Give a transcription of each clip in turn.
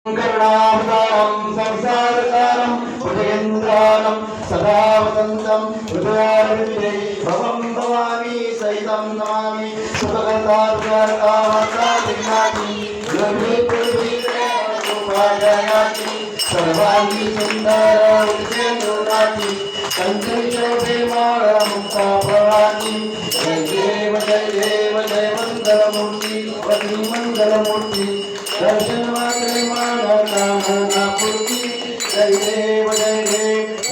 करुणावतारं संसारसारं भुजगेन्द्रानं सदा वसन्तं हृदयारविन्दे भवं भवानी सहितं नमामि सुखकर्तारुकारकामकादिनाति लघ्वी पृथ्वीपादयाति सर्वांगी सुन्दर उद्येन्दुनाति कञ्चनशोभे माळमुक्ताफलाति जय देव जय मंगलमूर्ति पत्नी मंगलमूर्ति दर्शन मात्रे मानना पूर्ति जय देव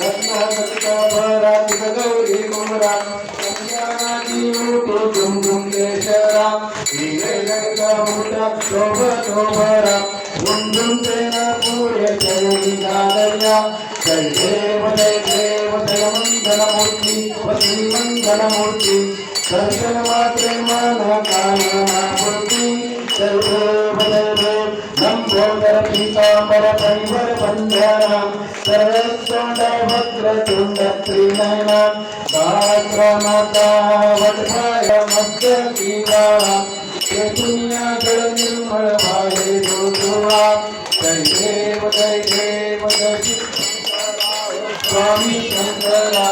रत्नासक्ताभराति गौरी कुमरा संज्ञानाति ऊटो झुम झुम केशरा हीरे लंका मुटा शोभरा झुम झुम तेना पूरे चरणी नागरिया जय देव मंगलमूर्ति पत्नी मंगलमूर्ति दर्शन मात्रे मानना पूर्ति जय देव लंबोदर पीतांबर परिवर बंधना सर्वोत्तम भद्रतुंड त्रिनयना गात्र माता वटभाय मध्य कीवा चैतन्य जल निर्मल भाले दुर्वा जय देव स्वामी शंकरा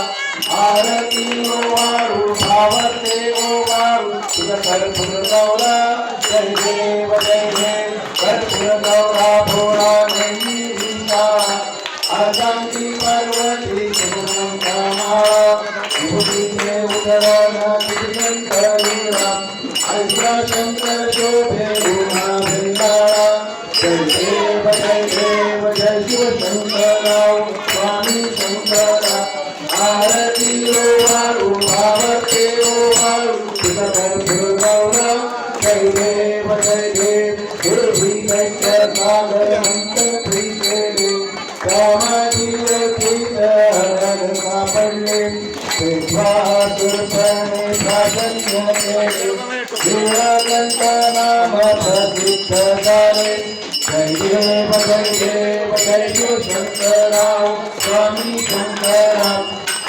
आरती ओ वाळू भावते ओ वाळू तुझा कर्पूर गौरा जय देव कर्पूर गौरा भोळा नैमिषा आशांती पार्वती सुगम कामा विभूतीचे उदरान शंकरीरा ऐसा शंकर शोभे गुणा भेंडाळा जय देव जय शिव शंकराव स्वामी शंकरा आरती ओ वाळू भावते ओ वाळू तुझा कर्पूर गौरा जय देव दुर्भी दैत्य सागर मंत्र प्रीतेले कामाजीव कीर्तन सापडले पेशवासुरपणे प्राधान्य केले देवालंक नाम प्रसिद्ध झाले जय देव जय शिव शंकराव स्वामी शंकराव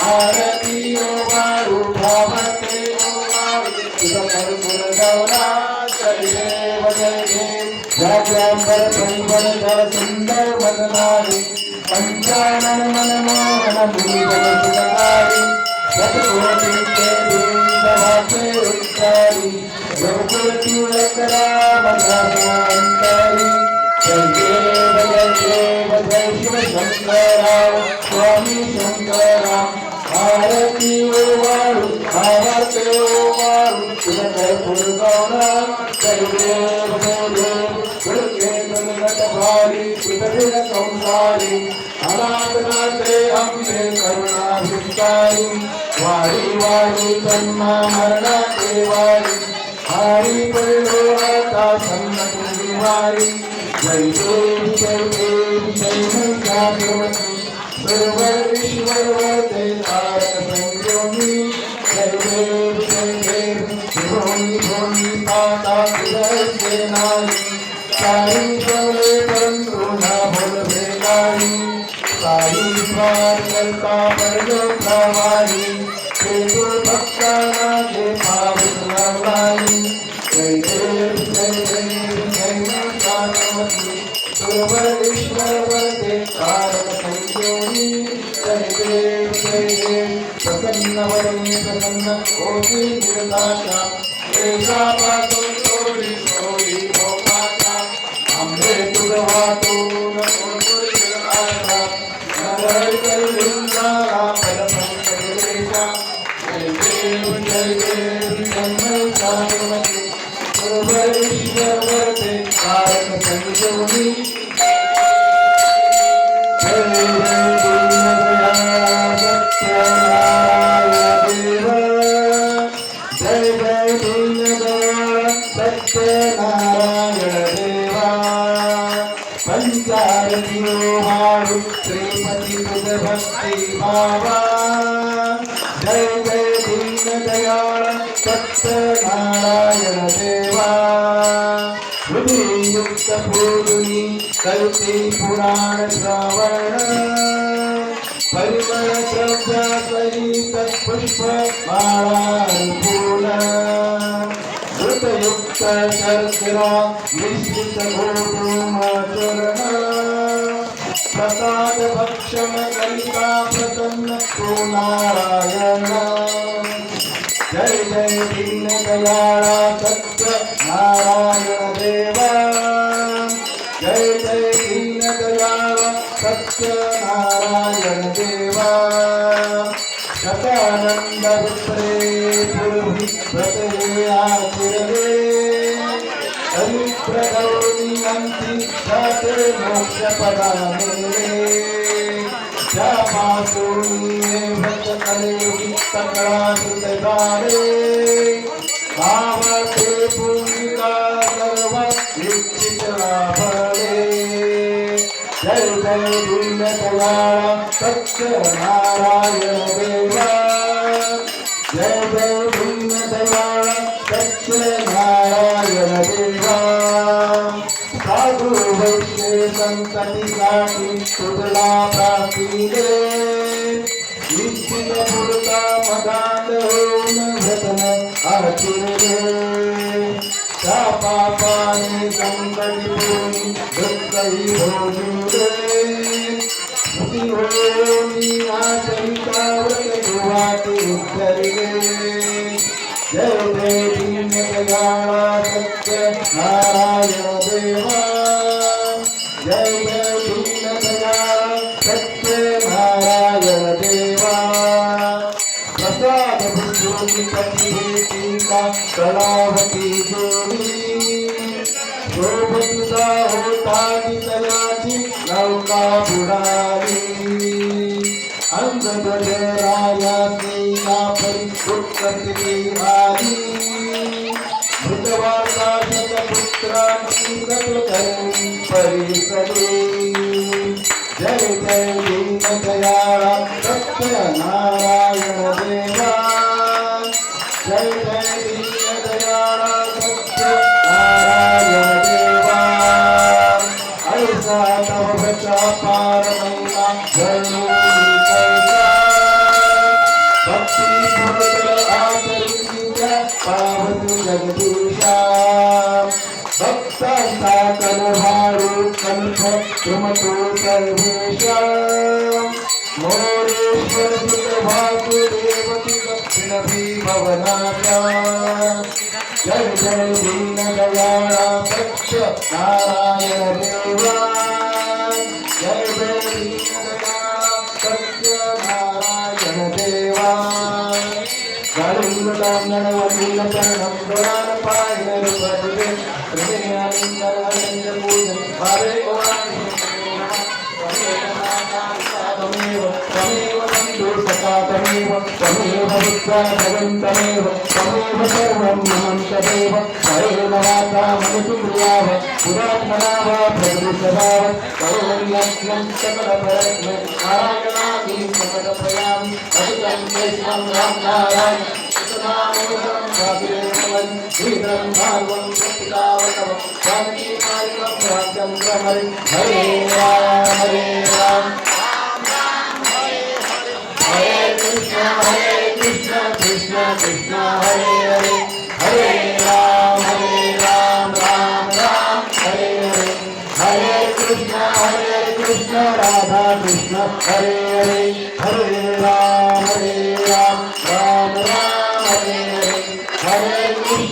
आरती ओ वाळू भावते ओ वाळू तुझा कर्पूर गौरा जय देव राजांबर परिवर सुंदर वदनारी पंचानन मनमोहन मुनिवर सुखकारी सतकोटि के दीनदासे उच्चारी रघुपति वकरा मनोहंकारी जय देव जय शिव शंकराव स्वामी शंकरा आरती ओ वाळू भावते ओ वाळू तुझा कर्पूर गौरा जय देव भारी पितृण संसारी अनाथनाथे अम्बे करुणाभिकारी वारी वारी जन्मा मरणा देवारी हारी पडलो आता सन्नती वारी जय देव जय मंगलमूर्ति सर्व ईश्वरवते तारक संयोगी जय देव भोनी पाता तुझे नारी साई बोले परंतु ना बोल भेगारी साई द्वार करता पडलो प्रवाही केतु भक्ताना जे भाव सुनावाई जय देव जय मंगलमूर्ति सर्व ईश्वरवते तारक संयोगी जय देव प्रसन्न वरणे प्रसन्न होती निर्दाशा एका पासून सोडी हमरे तुझवातून आशा नगर करुणा परमंगलेशा जय देव जन्मचारिमती सर्व ईश्वरवते तारक संयोगी जय दीनदयाल सत्यनारायण देवा पंचारती ओ वाळू श्रीपती तुझ भक्ती भावा जय दीनदयाळ सत्यनारायण देवा हृदयुक्त पूर्णी कल्पी पुराण श्रवण परिमळ श्रद्धा सहित पुष्प माळा फूल युक्त शर्करा निश्चित गोकुमाचरण प्रसाद भक्षण करिता प्रसन्न तो नारायण जय जय दीन दयाळा सत्य नारायण देवा जय जय दीन दयाळा सत्य नारायण देवा शतानंद रुद्रे पूर्वी व्रते आचरले हरिप्रगौरी अंती जाते मोक्ष पदामेले ज्या पासून भक्त कलियुगी सकळा सुतदारे भावते पूजिका सर्व निश्चित लाभले जय जय दीन दयाळा सत्य नारायण देवा जय जय दीन दयाळा सत्य नारायण देवा साधू वैश्य संततीसाठी तुझला प्राप्तीले निश्चित पुरता मदात होऊन घटन आचिरले त्या पापाने संकटी होऊन दुःखही भोगुले सुखी होऊन आचरिता व्रत वाटे उद्धरिले जय जय दीन दयाळा सत्य नारायण देवा जय जय दीन दयाळा सत्य नारायण देवा प्रसाद भुजोनी पती भेटीका कलावती जोडी शोभतुता होता तयाची नौका बुडाली अंधरायाची परी उत्पत्ती आली मृतवार्ता शतपुत्रांची प्रकटणी परिसरी जय जय दीन दयाळा सत्य नारायण देवा जय जय दीन दयाळा सत्य नारायण देवा ऐसा तव भचा पार महिमा जणू भक्ती पूर्ण आचरित्या पावतु जगदीशा भक्तांचा कलभारू कंठ तुमतो सर्वेशा मोरेश्वर सुत वासुदेवती दक्षिण भवनाचा जय जय दीन दयाळा सत्य नारायण देवा जय जय दीन दयाळा सत्य नारायण देवा वंदन चरणं गुणान पायन रूपदे हृदयालिंगन पूजन भावे त्वमेव बन्धु सखा त्वमेव पुत्रा भगवन्तमेव त्वमेव सर्वं मम तदेव हरेण वाचा मनसि क्रियाव पुरात्मना वा प्रकृतिस्वभाव करोम्यस्यं सकलपरस्मै नारायणादि सकलप्रयामि अधिकं केशवं रामनारायण कृष्णामोदं भागीरथं श्रीधरं भार्गवं सत्पितावतव स्वामी मार्गं भ्रान्तं भ्रमरि हरे राम हरे कृष्ण कृष्ण कृष्ण हरे हरे हरे राम राम राम हरे हरे हरे कृष्ण राधा कृष्ण हरे हरे हरे राम राम राम हरे हरे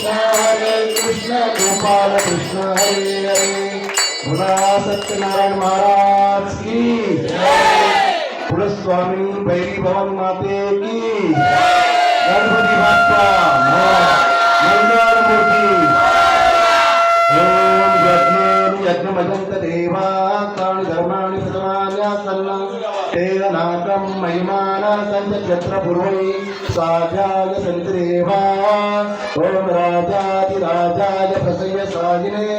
हरे कृष्ण गोपाल कृष्ण हरे हरे पुन्हा सत्यनारायण महाराज की पुढे स्वामी भैरी भवन माते की गणपती बाप्पा मंगल मूर्ती ओम यज्ञमजंत देवा काण धर्माणि प्रथमान्यासन्न तेन नाकं महिमाना संचत्र पूर्वै साध्याय संत्रेवा ओम राजाधिराजाय प्रसय साजिने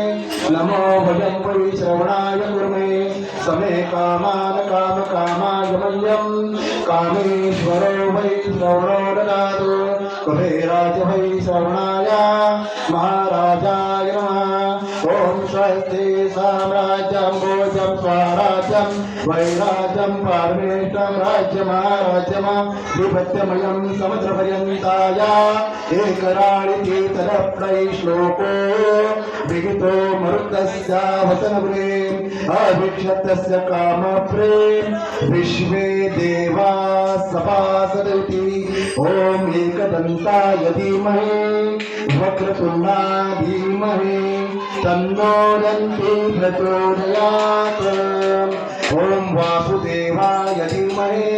नमो भजं वै श्रवणाय गुरुमे समे कामान काम कामाय मह्यं कामेश्वरो वै श्रवणो ददातु कुबेराज वै श्रवणाय महाराजाय नमः ॐ स्वस्ति साम्राज्यं भोजं स्वराज्यं वैराज्यं पारमेष्टं राज्यमाराज्यमाधिपत्यमयं समुद्रपर्यन्ताया एकराळितीतरप्रै श्लोको विहितो मरुतस्य वचनपुरे अभिक्षतस्य कामप्रे विश्वे देवा सपासदति ॐ एकदन्ताय धीमहि वक्रतुण्डाय धीमहि तन्नो दन्ति प्रचोदयात् ॐ वासुदेवाय धीमहि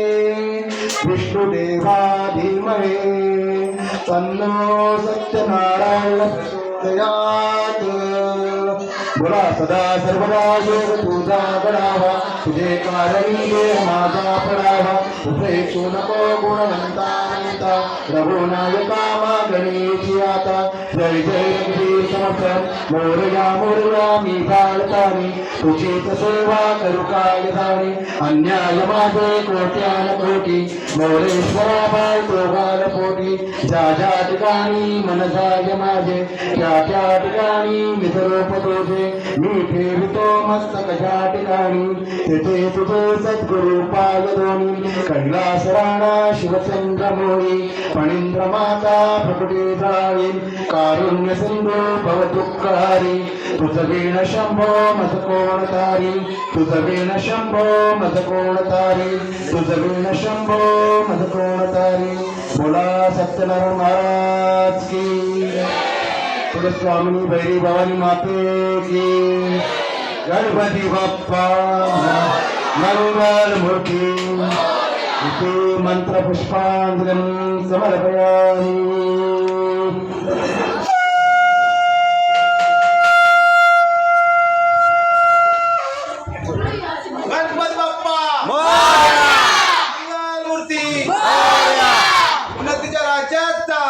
विष्णुदेवाय धीमहि तन्नो सत्यनारायण प्रचोदयात् बोला सदा सर्वदा योग तुझा बडावा तुझे कारणी देह माझा पडावा उपरेक्षू नको गुणवंता रघुनायका मागणीची आता जय जय रघुवीर समर्थ मोरया मी बाळतानी तुझीच सेवा करू काय धाणी अन्याय माझे कोट्यान कोटी मोरेश्वरा बाय तो बाल पोटी ज्या ठिकाणी मन जाय माझे त्या ठिकाणी मिसरूप तुझे मी ठेवितो मस्तक ज्या ठिकाणी तेथे तुझे सद्गुरु पाय दोन्ही कैलास राणा शिवचंद्र मोळी फणींद्र माता प्रकटी जाळी कारुण्य सिंधू भव दुःखहारी तुझ वीण शंभो मज कोण तारी तुझ वीण शंभो मज कोण तारी तुझ वीण शंभो मज कोण तारी बोला सत्यनारायण महाराज की स्वामिनी भैरी भवानी माते की गणपती बाप्पा मंगल मूर्ती इथे मंत्र पुष्पांजली समर्पयामि गणपती बाप्पा मंगल मूर्ती उन्नतीच्या राज्याचा